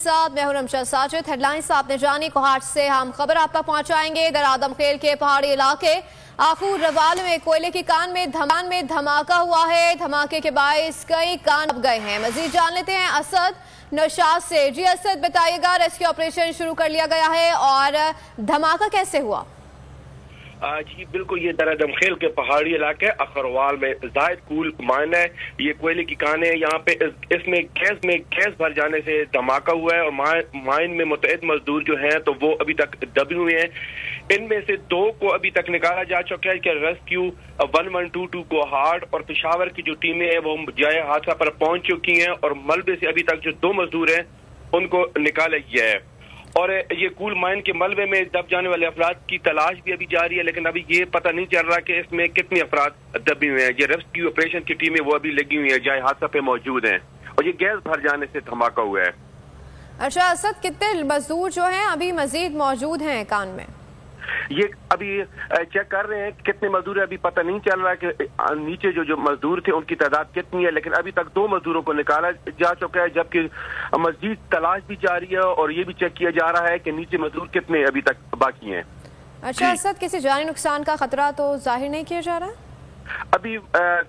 साथ मैं हूं रमशा साजिद। हेडलाइंस आपने जानी, कोहाट से हम खबर आप तक पहुंचाएंगे। दरादम खेल के पहाड़ी इलाके आखूर रवाल में कोयले की कान में धमाका हुआ है। धमाके के बायस कई कान दब गए हैं। मजीद जान लेते हैं असद नौशाद से। जी असद, बताइएगा, रेस्क्यू ऑपरेशन शुरू कर लिया गया है और धमाका कैसे हुआ? जी बिल्कुल, ये दरादम खेल के पहाड़ी इलाके अखरवाल में जायद कूल माइन है। ये कोयले की कान है। यहाँ पे इसमें गैस भर जाने से धमाका हुआ है और माइन में मुतअद्दिद मजदूर जो हैं तो वो अभी तक दबे हुए हैं। इनमें से 2 को अभी तक निकाला जा चुका है कि रेस्क्यू 1122 कोहाट और पेशावर की जो टीमें हैं वो जाए हादसा पर पहुंच चुकी हैं और मलबे से अभी तक जो 2 मजदूर हैं उनको निकाला गया है। और ये कूल माइन के मलबे में दब जाने वाले अफराद की तलाश भी अभी जारी है, लेकिन अभी ये पता नहीं चल रहा कि इसमें कितने अफराद दबे हुए हैं। ये रेस्क्यू ऑपरेशन की टीमें वो अभी लगी हुई है, जहाँ हादसा पे मौजूद हैं और ये गैस भर जाने से धमाका हुआ है। अच्छा असद, कितने मजदूर जो हैं अभी मजीद मौजूद हैं कान में? ये अभी चेक कर रहे हैं कितने मजदूर है, अभी पता नहीं चल रहा कि नीचे जो मजदूर थे उनकी तादाद कितनी है, लेकिन अभी तक 2 मजदूरों को निकाला जा चुका है, जबकि मजीद तलाश भी जारी है और ये भी चेक किया जा रहा है कि नीचे मजदूर कितने अभी तक बाकी हैं। अच्छा असद, किसी जानी नुकसान का खतरा तो जाहिर नहीं किया जा रहा? अभी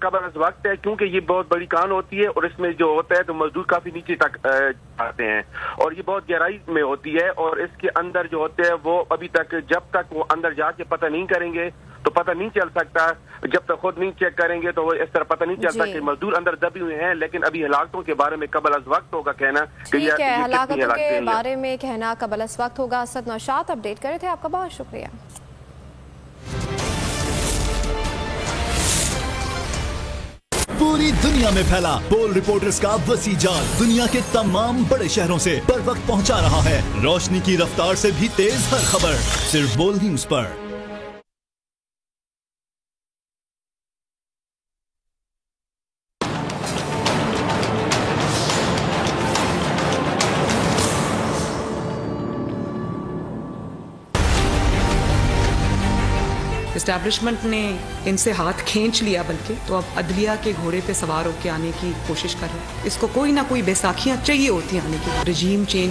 कबर अज़ वक्त है, क्योंकि ये बहुत बड़ी कान होती है और इसमें जो होता है तो मजदूर काफी नीचे तक आते हैं और ये बहुत गहराई में होती है और इसके अंदर जो होते हैं वो अभी तक, जब तक वो अंदर जाके पता नहीं करेंगे तो पता नहीं चल सकता। जब तक खुद नहीं चेक करेंगे तो वो इस तरह पता नहीं चलता कि मजदूर अंदर दबे हुए हैं। लेकिन अभी हलाकतों के बारे में कबल अज़ वक्त होगा कहना। ठीक है, हलाकतों के बारे में कहना कबल अज़ वक्त होगा। असद नौशाद अपडेट करे थे, आपका बहुत शुक्रिया। पूरी दुनिया में फैला पोल रिपोर्टर्स का वसी जाल दुनिया के तमाम बड़े शहरों से बर वक्त पहुंचा रहा है। रोशनी की रफ्तार से भी तेज हर खबर सिर्फ बोल न्यूज पर। एस्टैब्लिशमेंट ने इनसे हाथ खींच लिया, बल्कि तो अब अदलिया के घोड़े पे सवार होकर आने की कोशिश कर रहे हैं। इसको कोई ना कोई बैसाखियां चाहिए होती हैं आने की। रजीम चेंज